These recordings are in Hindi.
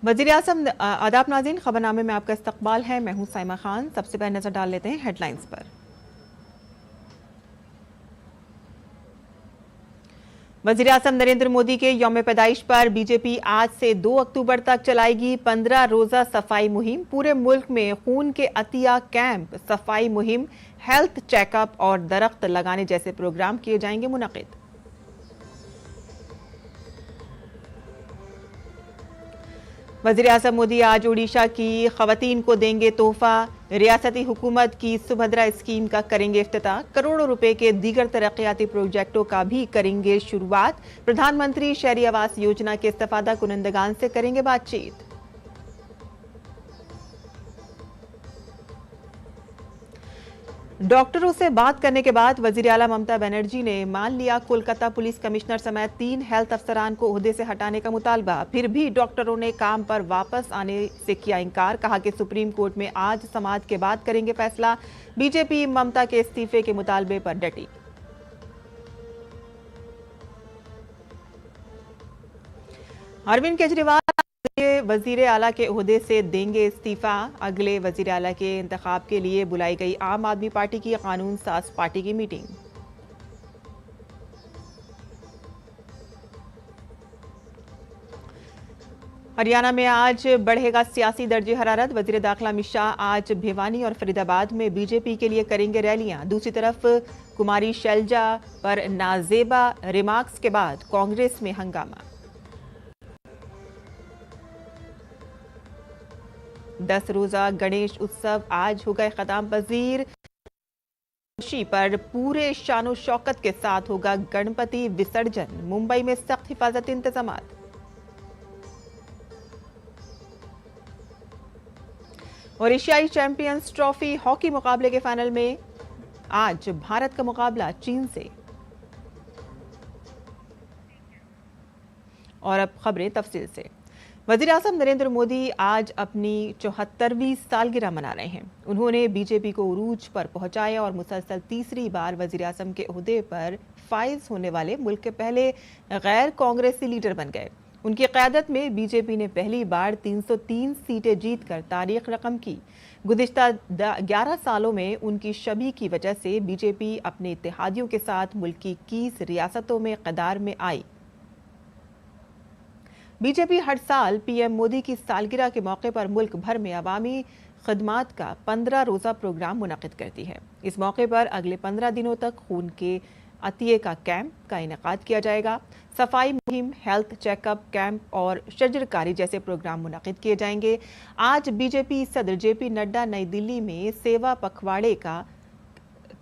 वज़ीर-ए-आज़म आदाब नाज़रीन, खबरनामे में आपका इस्तकबाल है। मैं हूं साइमा खान। सबसे पहले नजर डाल लेते हैं हेडलाइंस पर। वज़ीर-ए-आज़म नरेंद्र मोदी के यौम पैदाइश पर बीजेपी आज से 2 अक्टूबर तक चलाएगी 15 रोजा सफाई मुहिम। पूरे मुल्क में खून के अतिया कैंप, सफाई मुहिम, हेल्थ चेकअप और दरख्त लगाने जैसे प्रोग्राम किए जाएंगे मुनक़िद। वज़ीर-ए-आज़म मोदी आज ओडिशा की खवातीन को देंगे तोहफा। रियासती हुकूमत की सुभद्रा स्कीम का करेंगे इफ्तिताह। करोड़ों रुपए के दीगर तरक्याती प्रोजेक्टों का भी करेंगे शुरुआत। प्रधानमंत्री शहरी आवास योजना के इस्तेफादा कुनंदगान से करेंगे बातचीत। डॉक्टरों से बात करने के बाद वजीर आला ममता बनर्जी ने मान लिया कोलकाता पुलिस कमिश्नर समेत 3 हेल्थ अफसरान को ओहदे से हटाने का मुतालबा। फिर भी डॉक्टरों ने काम पर वापस आने से किया इनकार। कहा कि सुप्रीम कोर्ट में आज समाअत के बाद करेंगे फैसला। बीजेपी ममता के इस्तीफे के मुतालबे पर डटी। अरविंद केजरीवाल वजीर आला के ओहदे से देंगे इस्तीफा। अगले वजीर आला के इंतखाब के लिए बुलाई गई आम आदमी पार्टी की कानून साज पार्टी की मीटिंग। हरियाणा में आज बढ़ेगा सियासी दर्जे हरारत। वजीर दाखिला अमित शाह आज भिवानी और फरीदाबाद में बीजेपी के लिए करेंगे रैलियां। दूसरी तरफ कुमारी शैलजा पर नाजेबा रिमार्क्स के बाद कांग्रेस में हंगामा। 10 रोजा गणेश उत्सव आज हो गए खत्म। वजीर पर पूरे शानो शौकत के साथ होगा गणपति विसर्जन। मुंबई में सख्त हिफाजती इंतजाम। और एशियाई चैंपियंस ट्रॉफी हॉकी मुकाबले के फाइनल में आज भारत का मुकाबला चीन से। और अब खबरें तफसील से। वज़ीर-ए-आज़म नरेंद्र मोदी आज अपनी 74वीं सालगिरह मना रहे हैं। उन्होंने बीजेपी को उरूज पर पहुंचाया और मुसलसल तीसरी बार वज़ीर-ए-आज़म के ओहदे पर फाइज होने वाले मुल्क के पहले गैर कांग्रेसी लीडर बन गए। उनकी क़यादत में बीजेपी ने पहली बार 303 सीटें जीतकर तारीख रकम की। गुज़िश्ता 11 सालों में उनकी छवि की वजह से बीजेपी अपने इत्तेहादियों के साथ मुल्क की 21 रियासतों में क़दार में आई। बीजेपी हर साल पीएम मोदी की सालगिरह के मौके पर मुल्क भर में अवामी खदमात का 15 रोजा प्रोग्राम मुनक़िद करती है। इस मौके पर अगले 15 दिनों तक खून के अतिये का कैंप का इनेकाद किया जाएगा। सफाई मुहिम, हेल्थ चेकअप कैंप और शजरकारी जैसे प्रोग्राम मुनक़िद किए जाएंगे। आज बीजेपी सदर जेपी नड्डा नई दिल्ली में सेवा पखवाड़े का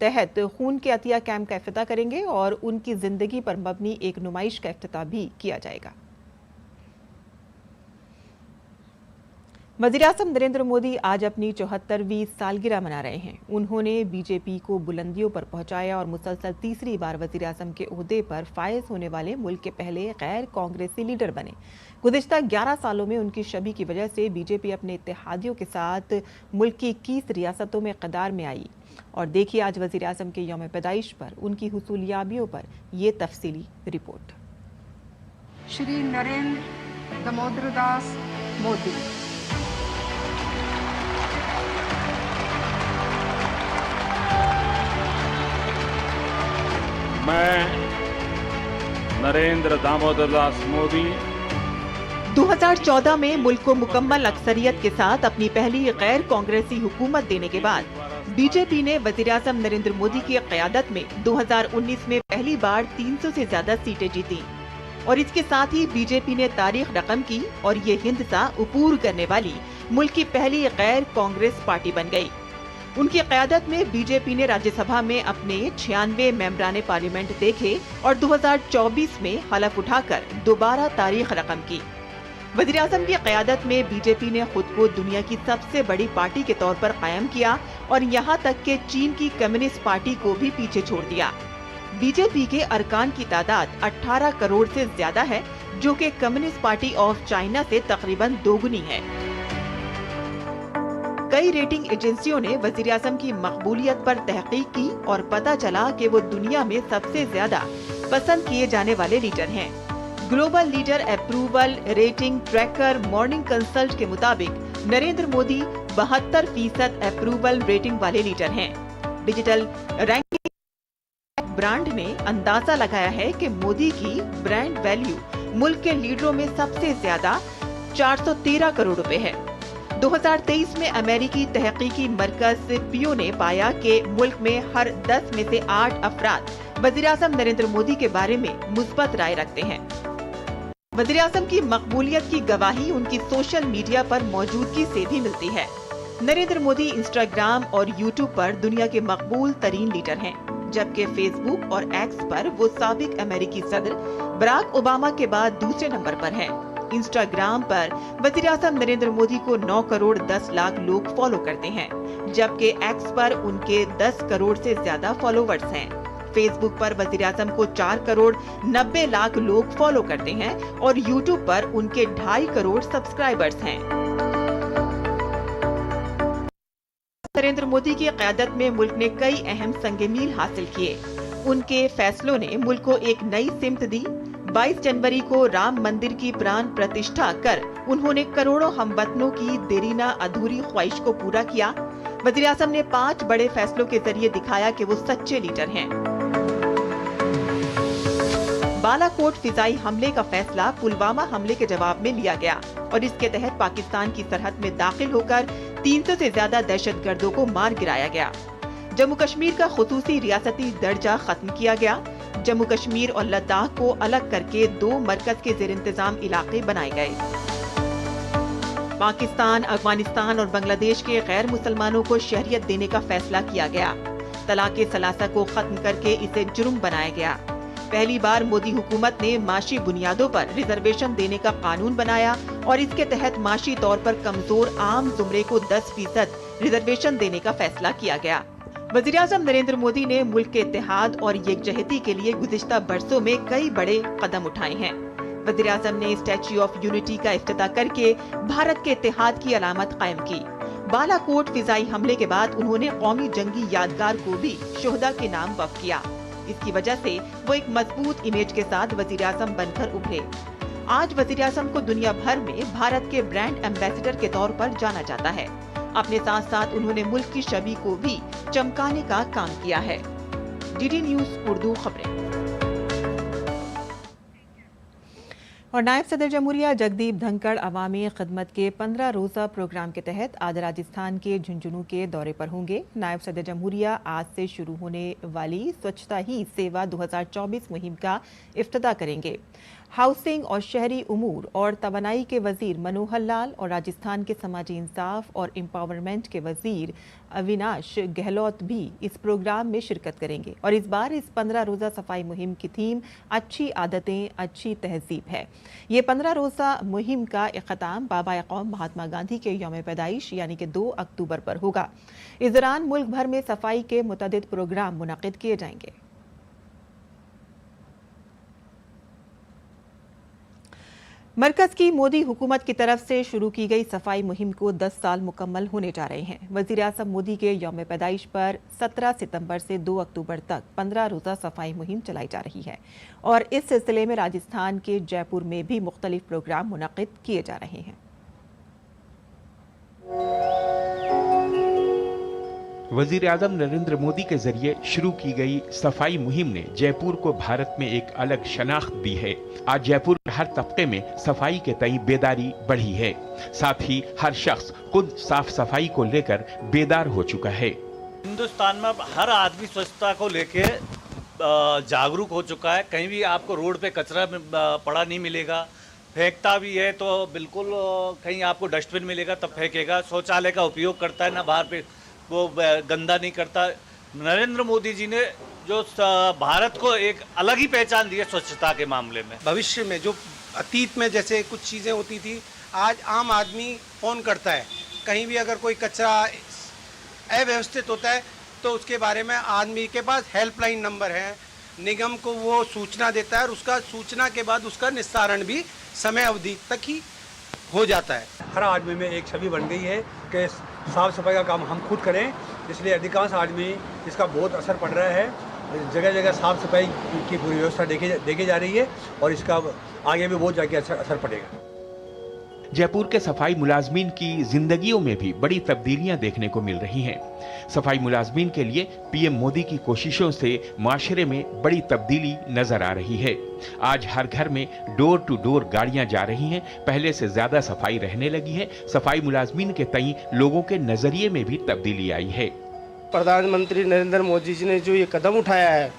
तहत खून के अतिया कैंप का इफ्तिताह करेंगे और उनकी जिंदगी पर मबनी एक नुमाइश का इफ्तिताह भी किया जाएगा। वज़ीर-ए-आज़म नरेंद्र मोदी आज अपनी 74वीं सालगिरह मना रहे हैं। उन्होंने बीजेपी को बुलंदियों पर पहुंचाया और मुसलसल तीसरी बार वज़ीर-ए-आज़म के ओहदे पर फायज होने वाले मुल्क के पहले गैर कांग्रेसी लीडर बने। गुज़िश्ता 11 सालों में उनकी छवि की वजह से बीजेपी अपने इत्तेहादियों के साथ मुल्क की 21 रियासतों में क़दार में आई। और देखिए आज वज़ीर-ए-आज़म के यौम पैदाइश पर उनकी हुसूलियाबियों पर ये तफसीली रिपोर्ट। श्री नरेंद्र दामोदर दास मोदी। मैं नरेंद्र दामोदर दास मोदी 2014 में मुल्क को मुकम्मल अक्सरियत के साथ अपनी पहली गैर कांग्रेसी हुकूमत देने के बाद बीजेपी ने वज़ीर-ए-आज़म नरेंद्र मोदी की क़यादत में 2019 में पहली बार 300 से ज्यादा सीटें जीती और इसके साथ ही बीजेपी ने तारीख रकम की और ये हिंद सा उपूर करने वाली मुल्क की पहली गैर कांग्रेस पार्टी बन गई। उनकी क़यादत में बीजेपी ने राज्यसभा में अपने 96 मेंबराने पार्लियामेंट देखे और 2024 में हलफ उठाकर दोबारा तारीख रकम की। वज़ीर-ए-आज़म की क़यादत में बीजेपी ने खुद को दुनिया की सबसे बड़ी पार्टी के तौर पर कायम किया और यहाँ तक कि चीन की कम्युनिस्ट पार्टी को भी पीछे छोड़ दिया। बीजेपी के अरकान की तादाद 18 करोड़ से ज्यादा है, जो कि कम्युनिस्ट पार्टी ऑफ चाइना से तकरीबन दोगुनी है। कई रेटिंग एजेंसियों ने वज़ीर-ए-आज़म की मकबूलियत पर तहकीक की और पता चला कि वो दुनिया में सबसे ज्यादा पसंद किए जाने वाले लीडर हैं। Global leader approval rating tracker morning consult के मुताबिक नरेंद्र मोदी 72% अप्रूवल रेटिंग वाले लीडर हैं। डिजिटल रैंकिंग ब्रांड ने अंदाजा लगाया है कि मोदी की ब्रांड वैल्यू मुल्क के लीडरों में सबसे ज्यादा 413 करोड़ रुपए है। 2023 में अमेरिकी तहकीकी मरकज पियो ने पाया कि मुल्क में हर 10 में से 8 अफराद वज़ीर-ए-आज़म नरेंद्र मोदी के बारे में मुस्बत राय रखते हैं। वज़ीर-ए-आज़म की मकबूलियत की गवाही उनकी सोशल मीडिया पर मौजूदगी से भी मिलती है। नरेंद्र मोदी इंस्टाग्राम और यूट्यूब पर दुनिया के मकबूल तरीन लीडर हैं, जबकि फेसबुक और एक्स पर वो साबिक अमेरिकी सदर बराक ओबामा के बाद दूसरे नंबर पर हैं। इंस्टाग्राम पर वज़ीर-ए-आज़म नरेंद्र मोदी को 9 करोड़ 10 लाख लोग फॉलो करते हैं, जबकि एक्स पर उनके 10 करोड़ से ज्यादा फॉलोवर्स हैं। फेसबुक पर वज़ीर-ए-आज़म को 4 करोड़ 90 लाख लोग फॉलो करते हैं और यूट्यूब पर उनके 2.5 करोड़ सब्सक्राइबर्स हैं। नरेंद्र मोदी की क़यादत में मुल्क ने कई अहम संग-मील हासिल किए। उनके फैसलों ने मुल्क को एक नई सिमत दी। 22 जनवरी को राम मंदिर की प्राण प्रतिष्ठा कर उन्होंने करोड़ों हमवतनों की देरीना अधूरी ख्वाहिश को पूरा किया। वज़ीर-ए-आज़म ने 5 बड़े फैसलों के जरिए दिखाया कि वो सच्चे लीडर हैं। बालाकोट फिजाई हमले का फैसला पुलवामा हमले के जवाब में लिया गया और इसके तहत पाकिस्तान की सरहद में दाखिल होकर 300 से ज्यादा दहशतगर्दों को मार गिराया गया। जम्मू कश्मीर का खुसूसी रियासती दर्जा खत्म किया गया। जम्मू कश्मीर और लद्दाख को अलग करके 2 मरकज के ज़ेर इंतजाम इलाके बनाए गए। पाकिस्तान, अफगानिस्तान और बांग्लादेश के गैर मुसलमानों को शहरियत देने का फैसला किया गया। तलाक़ सलासा को खत्म करके इसे जुर्म बनाया गया। पहली बार मोदी हुकूमत ने माशी बुनियादों पर रिजर्वेशन देने का कानून बनाया और इसके तहत माशी तौर पर कमजोर आम जुमरे को 10% रिजर्वेशन देने का फैसला किया गया। वज़ीर-ए-आज़म नरेंद्र मोदी ने मुल्क के इत्तेहाद और यकजहती के लिए गुज़िश्ता बरसों में कई बड़े कदम उठाए हैं। वज़ीर-ए-आज़म ने स्टैच्यू ऑफ यूनिटी का इफ्तिताह करके भारत के इत्तेहाद की अलामत कायम की। बालाकोट फिजाई हमले के बाद उन्होंने कौमी जंगी यादगार को भी शोहदा के नाम वक्फ किया। इसकी वजह से वो एक मजबूत इमेज के साथ वज़ीर-ए-आज़म बनकर उभरे। आज वज़ीर-ए-आज़म को दुनिया भर में भारत के ब्रांड एम्बेसडर के तौर पर जाना जाता है। अपने साथ साथ उन्होंने मुल्क की छवि को भी चमकाने का काम किया है। डीडी न्यूज़ उर्दू खबरें। और नायब सदर जमहूरिया जगदीप धनखड़ अवामी खिदमत के 15 रोज़ा प्रोग्राम के तहत आज राजस्थान के झुंझुनू के दौरे पर होंगे। नायब सदर जमहूरिया आज से शुरू होने वाली स्वच्छता ही सेवा 2024 मुहिम का इफ्तिताह करेंगे। हाउसिंग और शहरी उमूर और तवानाई के वजीर मनोहर लाल और राजस्थान के समाजी इंसाफ और एम्पावरमेंट के वजीर अविनाश गहलोत भी इस प्रोग्राम में शिरकत करेंगे। और इस बार इस 15 रोज़ा सफाई मुहिम की थीम अच्छी आदतें अच्छी तहजीब है। ये 15 रोज़ा मुहिम का इख्तिताम बाबा कौम महात्मा गांधी के यौम पैदाइश यानी कि 2 अक्टूबर पर होगा। इस दौरान मुल्क भर में सफाई के मुतअद्दिद प्रोग्राम मुनक़िद किए जाएंगे। मरकज की मोदी हुकूमत की तरफ से शुरू की गई सफाई मुहिम को 10 साल मुकम्मल होने जा रहे हैं। वज़ीर-ए-आज़म मोदी के यौम पैदाइश पर 17 सितंबर से 2 अक्टूबर तक 15 रोज़ा सफाई मुहिम चलाई जा रही है और इस सिलसिले में राजस्थान के जयपुर में भी मुख्तलिफ प्रोग्राम मुनक़िद किए जा रहे हैं। वज़ीर-ए-आज़म नरेंद्र मोदी के जरिए शुरू की गई सफाई मुहिम ने जयपुर को भारत में एक अलग शनाख्त दी है। आज जयपुर हर तबके में सफाई के तई बेदारी बढ़ी है। साथ ही हर शख्स खुद साफ सफाई को लेकर बेदार हो चुका है। हिंदुस्तान में हर आदमी स्वच्छता को लेके जागरूक हो चुका है। कहीं भी आपको रोड पे कचरा पड़ा नहीं मिलेगा। फेंकता भी है तो बिल्कुल कहीं आपको डस्टबिन मिलेगा तब फेंकेगा। शौचालय का उपयोग करता है ना, बाहर पे वो गंदा नहीं करता। नरेंद्र मोदी जी ने जो भारत को एक अलग ही पहचान दी है स्वच्छता के मामले में। भविष्य में जो अतीत में जैसे कुछ चीज़ें होती थी, आज आम आदमी फ़ोन करता है। कहीं भी अगर कोई कचरा अव्यवस्थित होता है तो उसके बारे में आदमी के पास हेल्पलाइन नंबर है, निगम को वो सूचना देता है और उसका सूचना के बाद उसका निस्तारण भी समय अवधि तक ही हो जाता है। हर आदमी में एक छवि बन गई है कि साफ़ सफाई का काम हम खुद करें, इसलिए अधिकांश आदमी इसका बहुत असर पड़ रहा है। जगह जगह साफ़ सफाई की पूरी व्यवस्था देखी जा रही है और इसका आगे भी बहुत जाके असर पड़ेगा। जयपुर के सफाई मुलाजमीन की जिंदगियों में भी बड़ी तब्दीलियां देखने को मिल रही हैं। सफाई मुलाजमीन के लिए पीएम मोदी की कोशिशों से माशरे में बड़ी तब्दीली नजर आ रही है। आज हर घर में डोर टू डोर गाड़ियां जा रही हैं। पहले से ज्यादा सफाई रहने लगी है। सफाई मुलाजमीन के तई लोगों के नजरिए में भी तब्दीली आई है। प्रधानमंत्री नरेंद्र मोदी जी ने जो ये कदम उठाया है,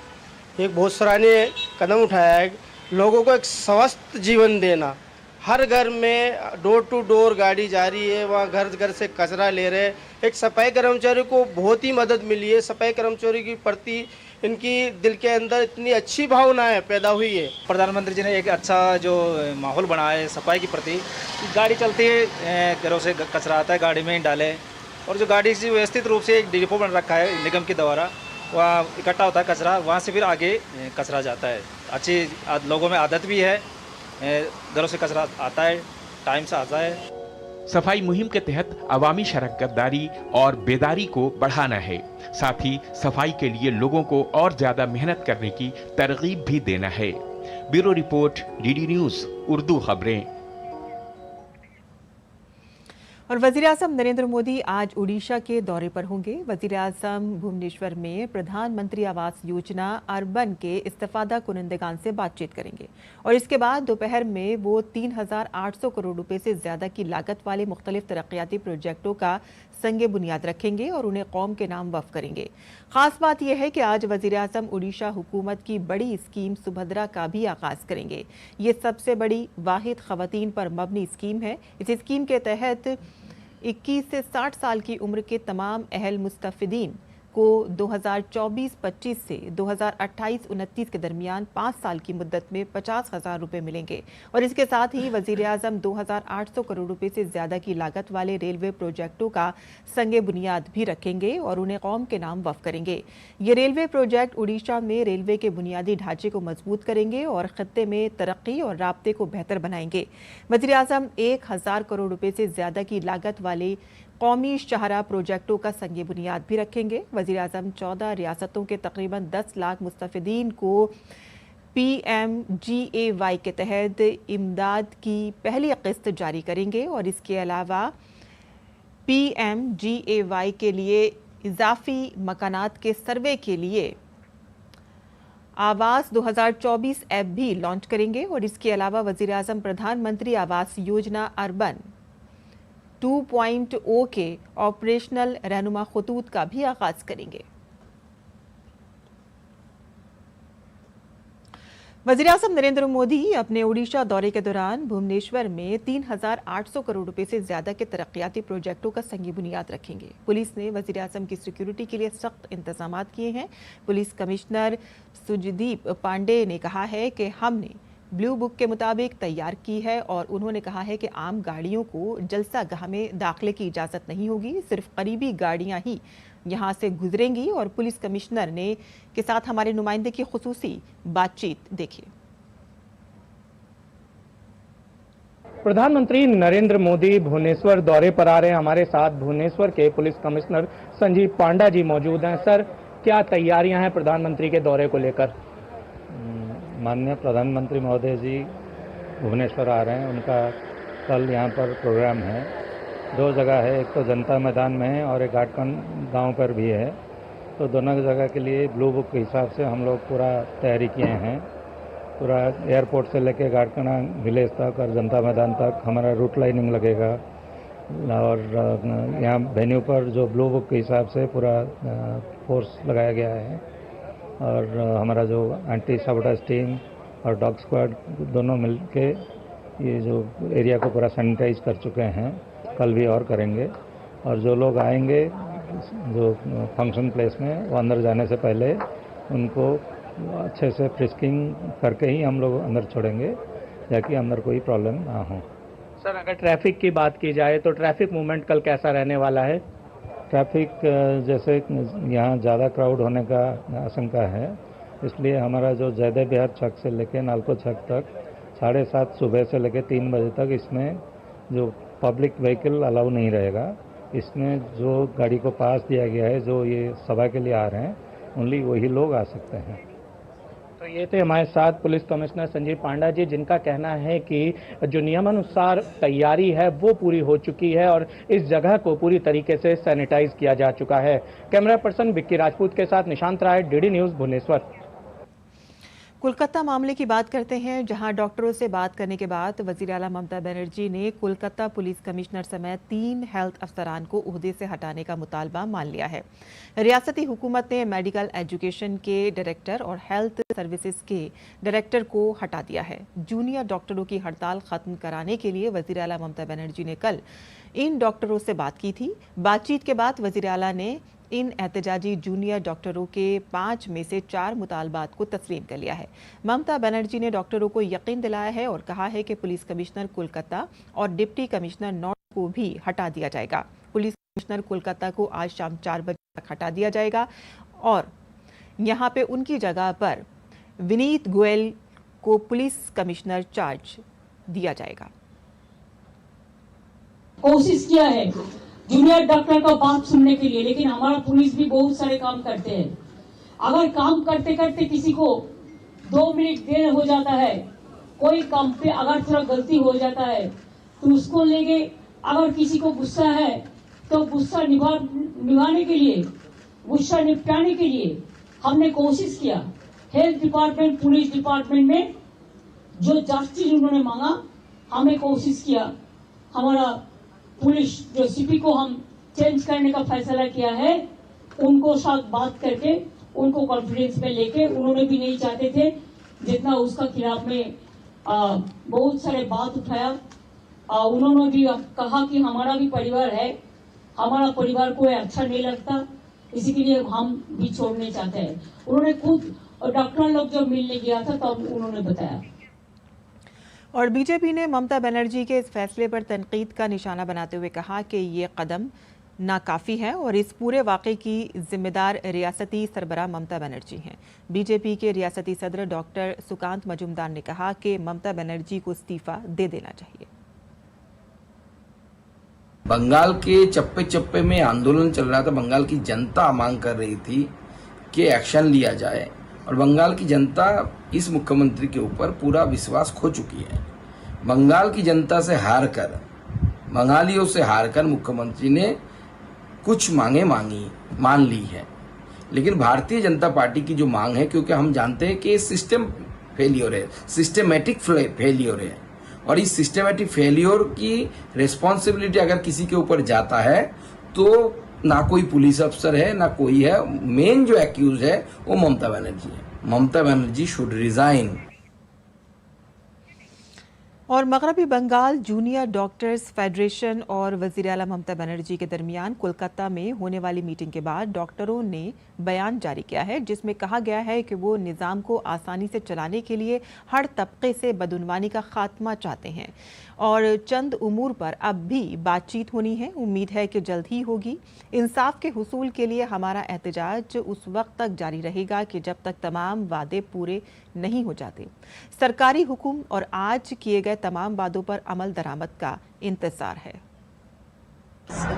एक बहुत सराहनीय कदम उठाया है। लोगों को एक स्वस्थ जीवन देना, हर घर में डोर टू डोर गाड़ी जा रही है, वहाँ घर घर से कचरा ले रहे। एक सफाई कर्मचारी को बहुत ही मदद मिली है। सफाई कर्मचारी के प्रति इनकी दिल के अंदर इतनी अच्छी भावनाएं पैदा हुई है। प्रधानमंत्री जी ने एक अच्छा जो माहौल बनाया है सफाई के प्रति। गाड़ी चलती है, घरों से कचरा आता है, गाड़ी में डाले, और जो गाड़ी से व्यवस्थित रूप से एक डिपो बन रखा है निगम के द्वारा, वहाँ इकट्ठा होता है कचरा, वहाँ से फिर आगे कचरा जाता है। अच्छी लोगों में आदत भी है, घरों से कचरा आता है, टाइम से आता है। सफाई मुहिम के तहत अवामी शराकतदारी और बेदारी को बढ़ाना है। साथ ही सफाई के लिए लोगों को और ज्यादा मेहनत करने की तरगीब भी देना है। Bureau report, DD news Urdu खबरें। और वज़ीर-ए-आज़म नरेंद्र मोदी आज उड़ीसा के दौरे पर होंगे। वज़ीर-ए-आज़म भुवनेश्वर में प्रधानमंत्री आवास योजना अर्बन के इस्तेफादा कुनंदगान से बातचीत करेंगे और इसके बाद दोपहर में वो 3,800 करोड़ रुपए से ज्यादा की लागत वाले मुख्तलिफ तरक्याती प्रोजेक्टों का संगे बुनियाद रखेंगे और उन्हें कौम के नाम वक्फ करेंगे। खास बात यह है कि आज वज़ीर-ए-आज़म उड़ीसा हुकूमत की बड़ी स्कीम सुभद्रा का भी आगाज करेंगे। ये सबसे बड़ी वाहिद खवातीन पर मबनी स्कीम है। इस स्कीम के तहत 21 से 60 साल की उम्र के तमाम अहल मुस्तफिदीन को 2024-25 से 2028-29 के दरमियान 5 साल की मुद्दत में 50,000 रुपए मिलेंगे और इसके साथ ही वज़ीर-ए-आज़म 2,800 करोड़ रुपए से ज्यादा की लागत वाले रेलवे प्रोजेक्टों का संगे बुनियाद भी रखेंगे और उन्हें कौम के नाम वक्फ करेंगे। ये रेलवे प्रोजेक्ट उड़ीसा में रेलवे के बुनियादी ढांचे को मजबूत करेंगे और खत्ते में तरक्की और राब्ते को बेहतर बनाएंगे। वज़ीर-ए-आज़म 1,000 करोड़ रुपए से ज्यादा की लागत वाले कौमी शहरा प्रोजेक्टों का संगे बुनियाद भी रखेंगे। वज़ीर-ए-आज़म 14 रियासतों के तकरीबन 10 लाख मुस्तफिदीन को PMGAY के तहत इमदाद की पहली किस्त जारी करेंगे और इसके अलावा PMGAY के लिए इजाफी मकानात के सर्वे के लिए आवास 2024 ऐप भी लॉन्च करेंगे और इसके अलावा वज़ीर-ए-आज़म प्रधानमंत्री आवास योजना अर्बन 2.0 के ऑपरेशनल रहनुमा खतूत का भी आगाज करेंगे। वज़ीर-ए-आज़म नरेंद्र मोदी अपने उड़ीसा दौरे के दौरान भुवनेश्वर में 3,800 करोड़ रुपए से ज्यादा के तरक्याती प्रोजेक्टों का संगी बुनियाद रखेंगे। पुलिस ने वज़ीर-ए-आज़म की सिक्योरिटी के लिए सख्त इंतजाम किए हैं। पुलिस कमिश्नर सुजदीप पांडे ने कहा है कि हमने ब्लू बुक के मुताबिक तैयार की है और उन्होंने कहा है कि आम गाड़ियों को जलसागाह में दाखिले की इजाज़त नहीं होगी, सिर्फ करीबी गाड़ियां ही यहां से गुजरेंगी। और पुलिस कमिश्नर ने के साथ हमारे नुमाइंदे की खुसूसी बातचीत देखिए। प्रधानमंत्री नरेंद्र मोदी भुवनेश्वर दौरे पर आ रहे हैं। हमारे साथ भुवनेश्वर के पुलिस कमिश्नर संजीव पांडा जी मौजूद हैं। सर, क्या तैयारियां हैं प्रधानमंत्री के दौरे को लेकर? माननीय प्रधानमंत्री महोदय जी भुवनेश्वर आ रहे हैं। उनका कल यहाँ पर प्रोग्राम है। 2 जगह है, एक तो जनता मैदान में है और एक घाटकन गांव पर भी है। तो दोनों जगह के लिए ब्लू बुक के हिसाब से हम लोग पूरा तैयारी किए हैं। पूरा एयरपोर्ट से लेके घाटकना विलेज तक और जनता मैदान तक हमारा रूट लाइनिंग लगेगा और यहाँ वेन्यू पर जो ब्लू बुक के हिसाब से पूरा फोर्स लगाया गया है और हमारा जो एंटी साबोटाज टीम और डॉग स्क्वाड दोनों मिलके ये जो एरिया को पूरा सैनिटाइज कर चुके हैं। कल भी और करेंगे और जो लोग आएंगे जो फंक्शन प्लेस में, वो अंदर जाने से पहले उनको अच्छे से फ्रिस्किंग करके ही हम लोग अंदर छोड़ेंगे ताकि अंदर कोई प्रॉब्लम ना हो। सर, अगर ट्रैफिक की बात की जाए तो ट्रैफिक मूवमेंट कल कैसा रहने वाला है? ट्रैफिक जैसे यहाँ ज़्यादा क्राउड होने का आशंका है, इसलिए हमारा जो जयदेव बिहार छक से लेके नालको छक तक 7:30 सुबह से लेके 3 बजे तक इसमें जो पब्लिक व्हीकल अलाउ नहीं रहेगा। इसमें जो गाड़ी को पास दिया गया है, जो ये सभा के लिए आ रहे हैं, ओनली वही लोग आ सकते हैं। तो ये थे हमारे साथ पुलिस कमिश्नर संजीव पांडा जी, जिनका कहना है कि जो नियमानुसार तैयारी है वो पूरी हो चुकी है और इस जगह को पूरी तरीके से सैनिटाइज किया जा चुका है। कैमरा पर्सन विक्की राजपूत के साथ निशांत राय, डीडी न्यूज, भुवनेश्वर। कोलकाता मामले की बात करते हैं, जहां डॉक्टरों से बात करने के बाद वजीर आला ममता बनर्जी ने कोलकाता पुलिस कमिश्नर समेत 3 हेल्थ अफसरान को ओहदे से हटाने का मुतालबा मान लिया है। रियासती हुकूमत ने मेडिकल एजुकेशन के डायरेक्टर और हेल्थ सर्विसेज के डायरेक्टर को हटा दिया है। जूनियर डॉक्टरों की हड़ताल खत्म कराने के लिए वजीर आला ममता बनर्जी ने कल इन डॉक्टरों से बात की थी। बातचीत के बाद वजीर आला ने इन एहतजाजी जूनियर डॉक्टरों के 5 में से 4 मुतालबात को तस्लीम कर लिया है। ममता बनर्जी ने डॉक्टरों को यकीन दिलाया है और कहा है कि पुलिस कमिश्नर कोलकाता और डिप्टी कमिश्नर नॉर्थ को भी हटा दिया जाएगा। पुलिस कमिश्नर कोलकाता को आज शाम 4 बजे तक हटा दिया जाएगा और यहां पे उनकी जगह पर विनीत गोयल को पुलिस कमिश्नर चार्ज दिया जाएगा। कोशिश किया है जूनियर डॉक्टर का बात सुनने के लिए, लेकिन हमारा पुलिस भी बहुत सारे काम करते हैं। अगर काम करते करते किसी को 2 मिनट देर हो जाता है, कोई काम पे अगर थोड़ा गलती हो जाता है तो उसको लेके, अगर किसी को गुस्सा है तो गुस्सा निभाने के लिए, गुस्सा निपटाने के लिए हमने कोशिश किया। हेल्थ डिपार्टमेंट, पुलिस डिपार्टमेंट में जो जस्टिस उन्होंने मांगा, हमें कोशिश किया। हमारा पुलिस जो सीपी को हम चेंज करने का फैसला किया है, उनको साथ बात करके उनको कॉन्फिडेंस में लेके, उन्होंने भी नहीं चाहते थे जितना उसका खिलाफ में बहुत सारे बात उठाया। उन्होंने भी कहा कि हमारा भी परिवार है, हमारा परिवार को अच्छा नहीं लगता, इसी के लिए हम भी छोड़ने चाहते हैं। उन्होंने खुद डॉक्टर लोग जब मिलने गया था तब उन्होंने बताया। और बीजेपी ने ममता बनर्जी के इस फैसले पर तनकीद का निशाना बनाते हुए कहा कि ये कदम नाकाफी है और इस पूरे वाक़े की जिम्मेदार रियासती सरबराह ममता बनर्जी हैं। बीजेपी के रियासती सदर डॉक्टर सुकांत मजूमदार ने कहा कि ममता बनर्जी को इस्तीफा दे देना चाहिए। बंगाल के चप्पे चप्पे में आंदोलन चल रहा था, बंगाल की जनता मांग कर रही थी कि एक्शन लिया जाए और बंगाल की जनता इस मुख्यमंत्री के ऊपर पूरा विश्वास खो चुकी है। बंगाल की जनता से हारकर, बंगालियों से हारकर मुख्यमंत्री ने कुछ मांगे मान ली है, लेकिन भारतीय जनता पार्टी की जो मांग है, क्योंकि हम जानते हैं कि सिस्टम फेलियर है, सिस्टमेटिक फेलियर है, और इस सिस्टमेटिक फेलियर की रिस्पॉन्सिबिलिटी अगर किसी के ऊपर जाता है तो ना कोई पुलिस अफसर है ना कोई है। मेन जो एक्यूज है वो ममता बनर्जी है। Mamata Banerjee should resign. और मगरबी बंगाल जूनियर डॉक्टर्स फेडरेशन और वज़ीर आला ममता बनर्जी के दरमियान कोलकाता में होने वाली मीटिंग के बाद डॉक्टरों ने बयान जारी किया है, जिसमें कहा गया है कि वो निज़ाम को आसानी से चलाने के लिए हर तबके से बदउनवानी का खात्मा चाहते हैं और चंद उमूर पर अब भी बातचीत होनी है। उम्मीद है कि जल्द ही होगी। इंसाफ के हुसूल के लिए हमारा एहतजाज उस वक्त तक जारी रहेगा कि जब तक तमाम वादे पूरे नहीं हो जाते। सरकारी हुक्म और आज किए गए तमाम वादों पर अमल दरामद का इंतजार है।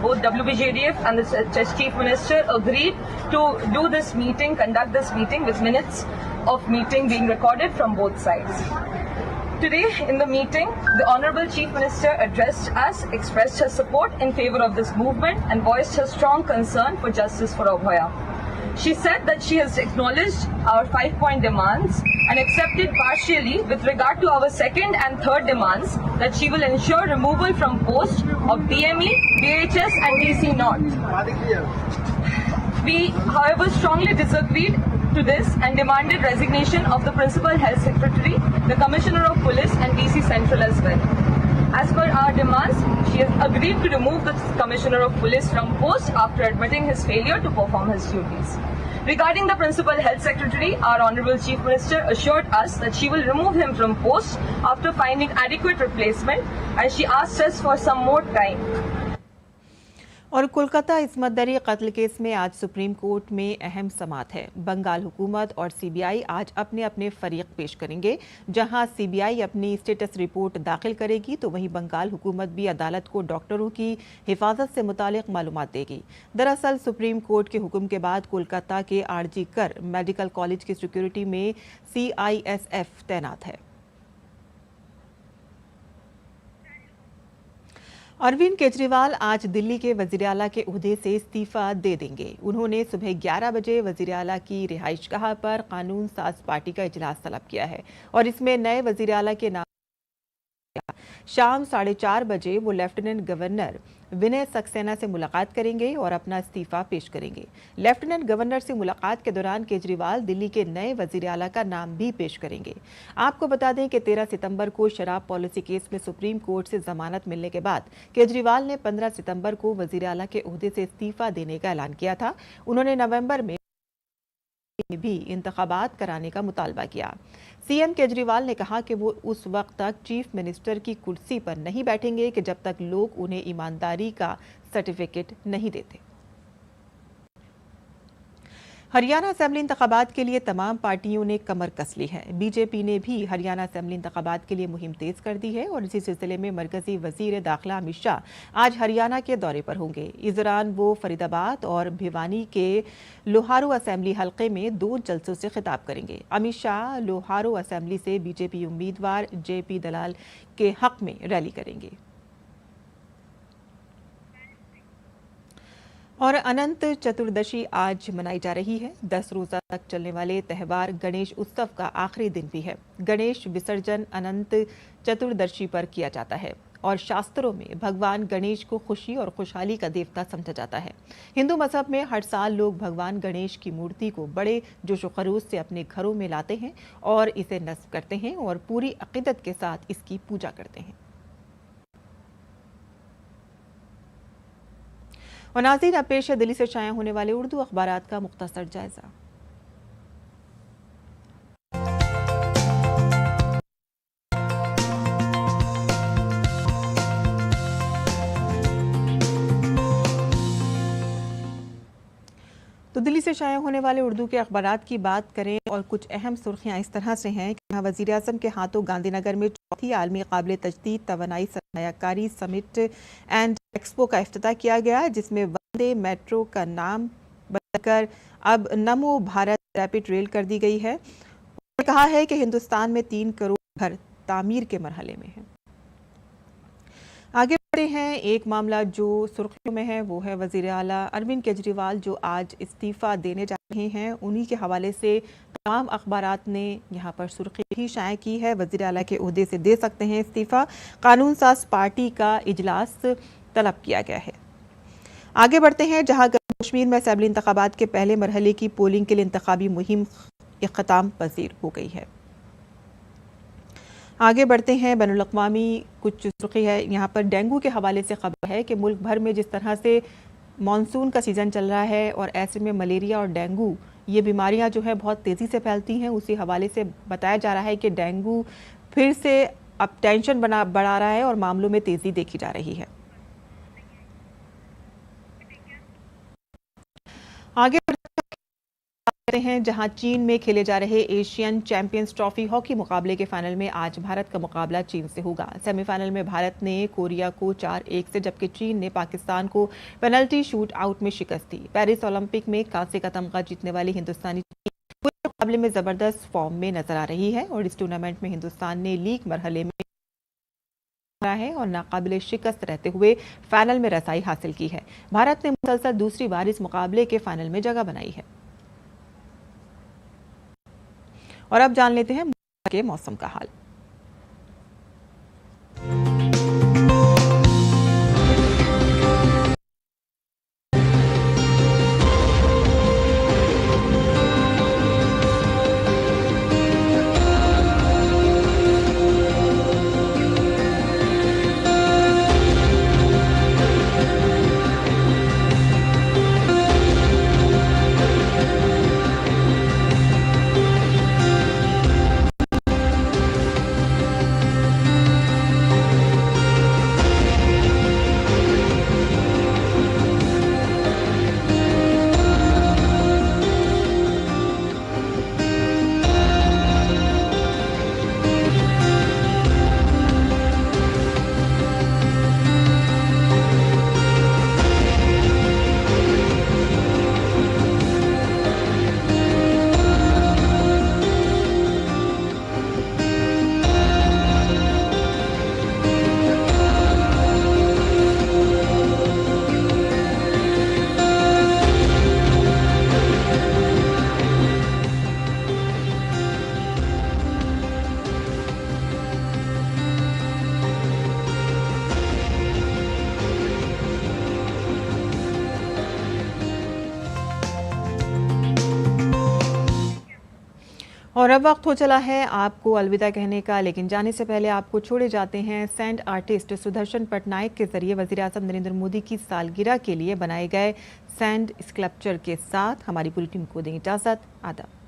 Both WBJDF and the Chief Minister agreed to do this meeting, conduct this meeting with minutes of meeting being recorded from both sides. Today in the meeting, the Honorable Chief Minister addressed us, expressed her support in favor of this movement and voiced her strong concern for justice for Abhaya. She said that she has acknowledged our 5-point demands and accepted partially with regard to our second and third demands that she will ensure removal from post of DME, DHS and DC North. We, however, strongly disagreed to this and demanded resignation of the Principal Health Secretary, the Commissioner of Police and DC Central as well. As per our demands, she has agreed to remove the Commissioner of Police from post after admitting his failure to perform his duties. Regarding the Principal Health Secretary, our Honorable Chief Minister assured us that she will remove him from post after finding adequate replacement, and she asked us for some more time. और कोलकाता इस्मत दरी कत्ल केस में आज सुप्रीम कोर्ट में अहम समाअत है। बंगाल हुकूमत और सीबीआई आज अपने अपने फरीक पेश करेंगे। जहां सीबीआई अपनी स्टेटस रिपोर्ट दाखिल करेगी तो वहीं बंगाल हुकूमत भी अदालत को डॉक्टरों की हिफाजत से मुतालिक मालूमात देगी। दरअसल सुप्रीम कोर्ट के हुक्म के बाद कोलकाता के आरजी कर मेडिकल कॉलेज की सिक्योरिटी में CISF तैनात है। अरविंद केजरीवाल आज दिल्ली के वजीर आला के ओहदे से इस्तीफा दे देंगे। उन्होंने सुबह 11 बजे वजीर आला की रिहाइशगाह पर कानून साज पार्टी का इजलास तलब किया है और इसमें नए वजीर आला के नाम शाम 4:30 बजे वो लेफ्टिनेंट गवर्नर विनय सक्सेना से मुलाकात करेंगे और अपना इस्तीफा पेश करेंगे। लेफ्टिनेंट गवर्नर से मुलाकात के दौरान केजरीवाल दिल्ली के नए वजीर आला का नाम भी पेश करेंगे। आपको बता दें कि 13 सितंबर को शराब पॉलिसी केस में सुप्रीम कोर्ट से जमानत मिलने के बाद केजरीवाल ने 15 सितंबर को वजीर आला के ओहदे से इस्तीफा देने का ऐलान किया था। उन्होंने नवंबर में भी इंतखाबात कराने का मुतालबा किया। सीएम केजरीवाल ने कहा कि वो उस वक्त तक चीफ मिनिस्टर की कुर्सी पर नहीं बैठेंगे कि जब तक लोग उन्हें ईमानदारी का सर्टिफिकेट नहीं देते। हरियाणा असेंबली इंतखाबात के लिए तमाम पार्टियों ने कमर कस ली है। बीजेपी ने भी हरियाणा असेंबली इंतखाबात के लिए मुहिम तेज कर दी है और इसी सिलसिले में मरकजी वजीर दाखिला अमित शाह आज हरियाणा के दौरे पर होंगे। इस दौरान वो फरीदाबाद और भिवानी के लोहारू असेंबली हलके में 2 जलसों से खिताब करेंगे। अमित शाह लोहारू असेंबली से बीजेपी उम्मीदवार JP दलाल के हक में रैली करेंगे। और अनंत चतुर्दशी आज मनाई जा रही है। 10 रोजा तक चलने वाले त्यौहार गणेश उत्सव का आखिरी दिन भी है। गणेश विसर्जन अनंत चतुर्दशी पर किया जाता है और शास्त्रों में भगवान गणेश को खुशी और खुशहाली का देवता समझा जाता है। हिंदू मजहब में हर साल लोग भगवान गणेश की मूर्ति को बड़े जोश व खरोश से अपने घरों में लाते हैं और इसे नस्ब करते हैं और पूरी अकीदत के साथ इसकी पूजा करते हैं। और नाज़रीन, अब पेश है दिल्ली से शाया होने वाले उर्दू अखबारात का मुख्तसर जायजा। तो दिल्ली से शाया होने वाले उर्दू के अखबारात की बात करें और कुछ अहम सुर्खियां इस तरह से हैं कि यहाँ वज़ीर आज़म के हाथों गांधीनगर में चौथी आलमी काबिल तजदीद तवानाई सरमायाकारी समिट एंड एक्सपो का इफ्तिताह किया गया, जिसमें वंदे मेट्रो का नाम बदलकर अब नमो भारत रैपिड रेल कर दी गई है। उन्होंने कहा है कि हिंदुस्तान में 3 करोड़ घर तामीर के मरहले में है। आगे बढ़ते हैं, एक मामला जो सुर्खियों में है वो है वज़ीर आला अरविंद केजरीवाल जो आज इस्तीफ़ा देने जा रहे हैं। उन्हीं के हवाले से तमाम अखबारात ने यहाँ पर सुर्खी भी शाया की है। वज़ीर आला के ओहदे से दे सकते हैं इस्तीफ़ा, कानून साज पार्टी का इजलास तलब किया गया है। आगे बढ़ते हैं, जहाँ कश्मीर में असेंबली इंतखाबात के पहले मरहले की पोलिंग के लिए इंतखाबी मुहिम इख्तिताम पजीर हो गई है। आगे बढ़ते हैं, बैनुल-अक़वामी कुछ सुर्खी है यहाँ पर डेंगू के हवाले से खबर है कि मुल्क भर में जिस तरह से मानसून का सीज़न चल रहा है और ऐसे में मलेरिया और डेंगू ये बीमारियां जो है बहुत तेज़ी से फैलती हैं, उसी हवाले से बताया जा रहा है कि डेंगू फिर से अब टेंशन बढ़ा रहा है और मामलों में तेज़ी देखी जा रही है। आगे बढ़ते हैं, जहां चीन में खेले जा रहे एशियन चैंपियंस ट्रॉफी हॉकी मुकाबले के फाइनल में आज भारत का मुकाबला चीन से होगा। सेमीफाइनल में भारत ने कोरिया को 4-1 से, जबकि चीन ने पाकिस्तान को पेनल्टी शूट आउट में शिकस्त दी। पेरिस ओलंपिक में कांसे का तमगा जीतने वाली हिंदुस्तानी टीम पूरे मुकाबले में जबरदस्त फॉर्म में नजर आ रही है और इस टूर्नामेंट में हिंदुस्तान ने लीग मरहले में है और नाकाबिले शिकस्त रहते हुए फाइनल में रसाई हासिल की है। भारत ने मुसलसल दूसरी बार इस मुकाबले के फाइनल में जगह बनाई है। और अब जान लेते हैं के मौसम का हाल। और अब वक्त हो चला है आपको अलविदा कहने का, लेकिन जाने से पहले आपको छोड़े जाते हैं सैंड आर्टिस्ट सुदर्शन पटनायक के जरिए वज़ीर-ए-आज़म नरेंद्र मोदी की सालगिरह के लिए बनाए गए सैंड स्कल्पचर के साथ। हमारी पूरी टीम को दें इजाज़त। आदाब।